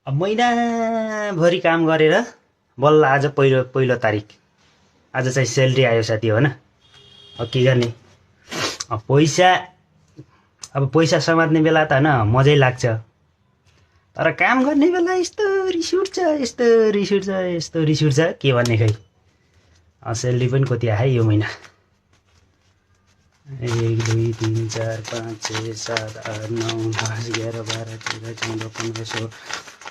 अब महिनाभरि काम गरेर बल्ल आज पहिलो तारिक आज चाहिँ स्यालेरी आयो साथी हो न। अब के गर्ने, पैसा समात्ने बेला त होइन मजै लाग्छ, तर काम गर्ने बेला यस्तो रिस उठ्छ के भन्ने खै। स्यालेरी पनि कति आयो यो महिना, 1 2 3 4 5 6 7 8 9 10 11 12 13 14 15 16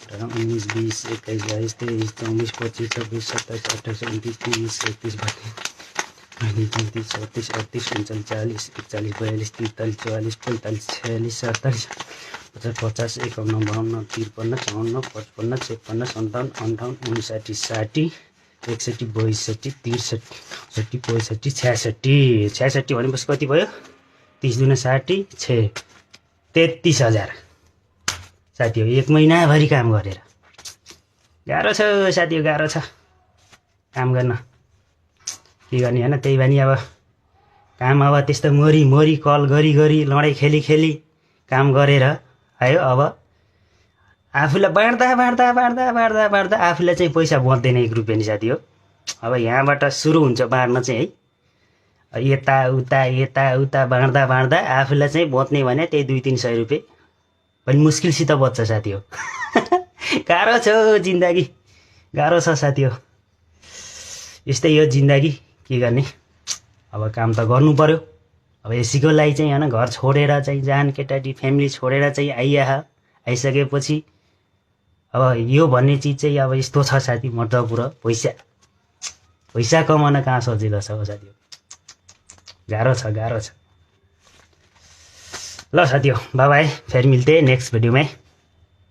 18 19 20 21 22 23 24 25 26 27 28 29 30 31 32 33 34 35 36 37 38 39 40 41 42 43 44 45 50 51 52 53 54 55 56 57 58 59 60 61 62 63 64 65 66 भनेपछि कति भयो, 30 दुना 60 33,000 साथी हो। 1 महिनाभरि काम गरेर गाह्रो छ साथी हो, गाह्रो छ काम गर्न, के गर्ने होइन। त्यही भनी अब काम अब त्यस्तो मरी कल गरी लडाइँ खेली काम गरेर आयो। अब आफूलाई बाँड्दा आफूलाई चाहिँ पैसा बच्दैन 1 रुपियाँ नि साथी हो। अब यहाँबाट सुरु हुन्छ बाँड्न चाहिँ है, यता बाँड्दा आफूलाई चाहिँ बच्ने भने त्यही 200-300 रुपियाँ पनि मुस्किलसित बच्छ साथी हो। गाह्रो छ जिन्दगी, गाह्रो छ साथी हो, यस्तै हो जिन्दगी, के गर्ने। अब काम त गर्नु पर्यो। अब यसैको लागि चाहिँ होइन घर छोडेर चाहिँ जान केटाटी फ्यामिली छोडेर चाहिँ आइसकेपछि अब यो भन्ने चिज चाहिँ अब यस्तो छ साथी, महत्त्वपूर्ण पैसा कमाउन कहाँ सजिलो छ हो साथी हो, गाह्रो छ। ल साथी हो, बाई बाई, फिर मिलते हैं नेक्स्ट वीडियो में।